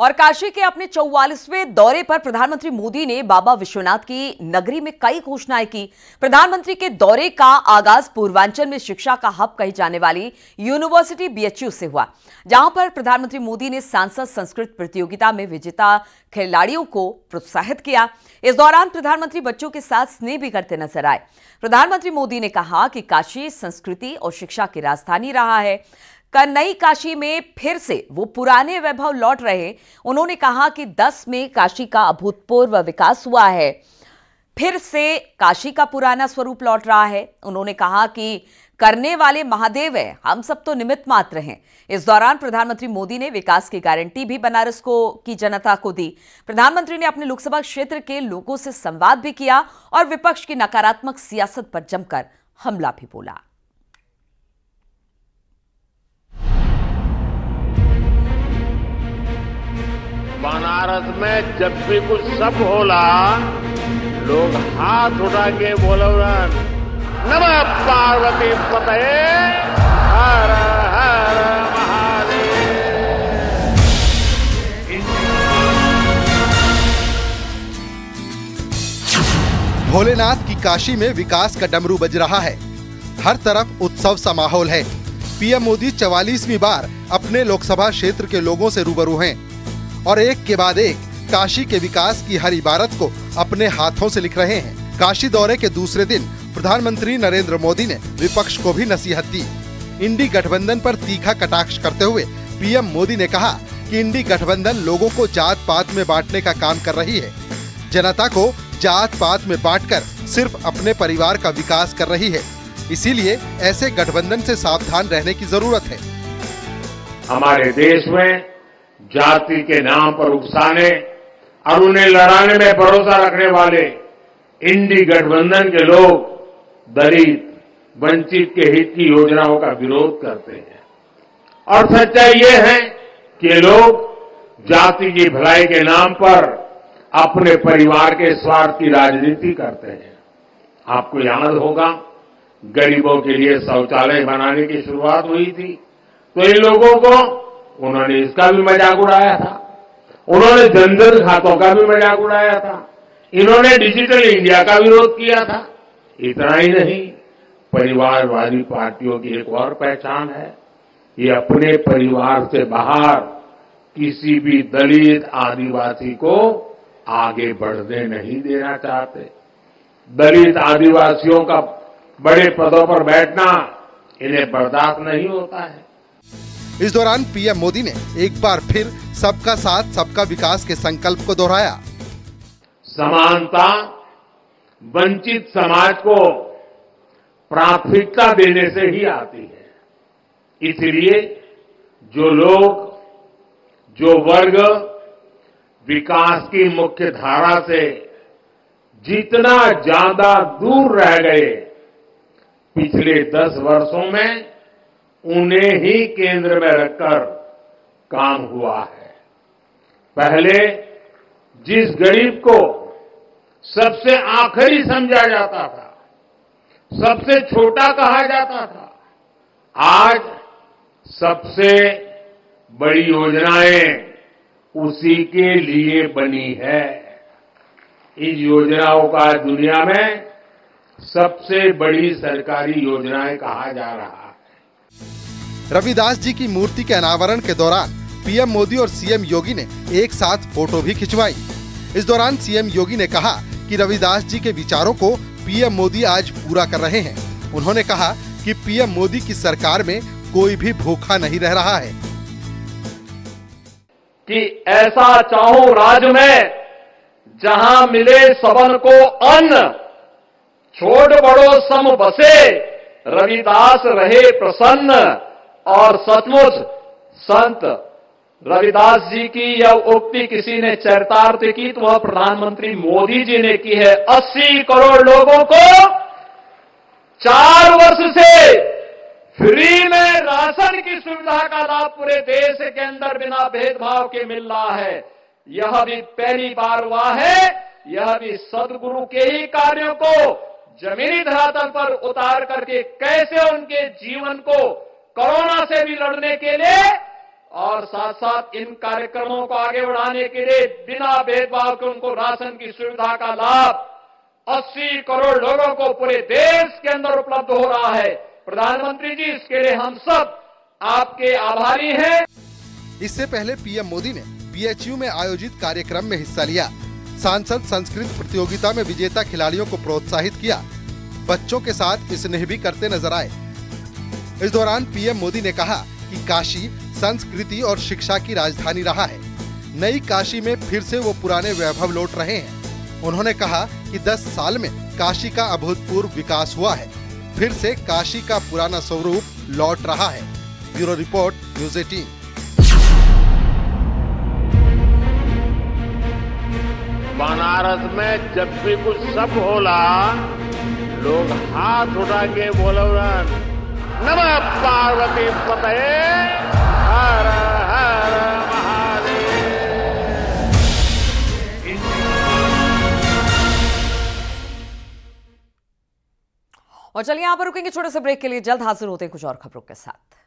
और काशी के अपने 44वें दौरे पर प्रधानमंत्री मोदी ने बाबा विश्वनाथ की नगरी में कई घोषणाएं की। प्रधानमंत्री के दौरे का आगाज पूर्वांचल में शिक्षा का हब कही जाने वाली यूनिवर्सिटी बीएचयू से हुआ, जहां पर प्रधानमंत्री मोदी ने सांसद संस्कृत प्रतियोगिता में विजेता खिलाड़ियों को प्रोत्साहित किया। इस दौरान प्रधानमंत्री बच्चों के साथ स्नेह भी करते नजर आए। प्रधानमंत्री मोदी ने कहा कि काशी संस्कृति और शिक्षा की राजधानी रहा है। नई काशी में फिर से वो पुराने वैभव लौट रहे। उन्होंने कहा कि 10 में काशी का अभूतपूर्व विकास हुआ है, फिर से काशी का पुराना स्वरूप लौट रहा है। उन्होंने कहा कि करने वाले महादेव है, हम सब तो निमित्त मात्र हैं। इस दौरान प्रधानमंत्री मोदी ने विकास की गारंटी भी बनारस की जनता को दी। प्रधानमंत्री ने अपने लोकसभा क्षेत्र के लोगों से संवाद भी किया और विपक्ष की नकारात्मक सियासत पर जमकर हमला भी बोला। बनारस में जब भी कुछ सब होला, लोग हाथ उठा के बोलवन नमः पार्वती पतये हर हर महादेव। भोलेनाथ की काशी में विकास का डमरू बज रहा है। हर तरफ उत्सव सा माहौल है। पीएम मोदी 44वीं बार अपने लोकसभा क्षेत्र के लोगों से रूबरू हैं और एक के बाद एक काशी के विकास की हर इबारत को अपने हाथों से लिख रहे हैं। काशी दौरे के दूसरे दिन प्रधानमंत्री नरेंद्र मोदी ने विपक्ष को भी नसीहत दी। इंडी गठबंधन पर तीखा कटाक्ष करते हुए पीएम मोदी ने कहा कि इंडी गठबंधन लोगों को जात पात में बांटने का काम कर रही है। जनता को जात पात में बांटकर सिर्फ अपने परिवार का विकास कर रही है। इसीलिए ऐसे गठबंधन से सावधान रहने की जरूरत है। हमारे देश में जाति के नाम पर उकसाने और उन्हें लड़ाने में भरोसा रखने वाले इंडी गठबंधन के लोग दलित वंचित के हित की योजनाओं का विरोध करते हैं। और सच्चाई ये है कि लोग जाति की भलाई के नाम पर अपने परिवार के स्वार्थ की राजनीति करते हैं। आपको याद होगा, गरीबों के लिए शौचालय बनाने की शुरुआत हुई थी तो इन लोगों को उन्होंने इसका भी मजाक उड़ाया था। उन्होंने जनधन खातों का भी मजाक उड़ाया था। इन्होंने डिजिटल इंडिया का विरोध किया था। इतना ही नहीं, परिवारवादी पार्टियों की एक और पहचान है, ये अपने परिवार से बाहर किसी भी दलित आदिवासी को आगे बढ़ने नहीं देना चाहते। दलित आदिवासियों का बड़े पदों पर बैठना इन्हें बर्दाश्त नहीं होता है। इस दौरान पीएम मोदी ने एक बार फिर सबका साथ सबका विकास के संकल्प को दोहराया। समानता वंचित समाज को प्राथमिकता देने से ही आती है। इसलिए जो लोग, जो वर्ग विकास की मुख्य धारा से जितना ज्यादा दूर रह गए, पिछले 10 वर्षों में उन्हें ही केंद्र में रखकर काम हुआ है। पहले जिस गरीब को सबसे आखिरी समझा जाता था, सबसे छोटा कहा जाता था, आज सबसे बड़ी योजनाएं उसी के लिए बनी है। इस योजनाओं का दुनिया में सबसे बड़ी सरकारी योजनाएं कहा जा रहा है। रविदास जी की मूर्ति के अनावरण के दौरान पीएम मोदी और सीएम योगी ने एक साथ फोटो भी खिंचवाई। इस दौरान सीएम योगी ने कहा कि रविदास जी के विचारों को पीएम मोदी आज पूरा कर रहे हैं। उन्होंने कहा कि पीएम मोदी की सरकार में कोई भी भूखा नहीं रह रहा है। कि ऐसा चाहूं राज्य में जहां मिले सबन को अन्न, छोट बड़ो सम बसे, रविदास रहे प्रसन्न। और सचमुच संत रविदास जी की यह उक्ति किसी ने चरितार्थ की तो वह प्रधानमंत्री मोदी जी ने की है। 80 करोड़ लोगों को 4 वर्ष से फ्री में राशन की सुविधा का लाभ पूरे देश के अंदर बिना भेदभाव के मिल रहा है। यह भी पहली बार हुआ है। यह भी सदगुरु के ही कार्यों को जमीनी धरातल पर उतार करके कैसे उनके जीवन को कोरोना से भी लड़ने के लिए और साथ साथ इन कार्यक्रमों को आगे बढ़ाने के लिए बिना भेदभाव के उनको राशन की सुविधा का लाभ 80 करोड़ लोगों को पूरे देश के अंदर उपलब्ध हो रहा है। प्रधानमंत्री जी, इसके लिए हम सब आपके आभारी हैं। इससे पहले पीएम मोदी ने बीएचयू में आयोजित कार्यक्रम में हिस्सा लिया। सांसद संस्कृत प्रतियोगिता में विजेता खिलाड़ियों को प्रोत्साहित किया। बच्चों के साथ स्नेह भी करते नजर आए। इस दौरान पीएम मोदी ने कहा कि काशी संस्कृति और शिक्षा की राजधानी रहा है। नई काशी में फिर से वो पुराने वैभव लौट रहे हैं। उन्होंने कहा कि 10 साल में काशी का अभूतपूर्व विकास हुआ है। फिर से काशी का पुराना स्वरूप लौट रहा है। Bureau report, news 18। बनारस में जब भी कुछ सब होला, लोग हाथ उठा के बोलवन नमः पार्वती पतये हर हर महादेव। और चलिए यहां पर रुकेंगे छोटे से ब्रेक के लिए। जल्द हाजिर होते हैं कुछ और खबरों के साथ।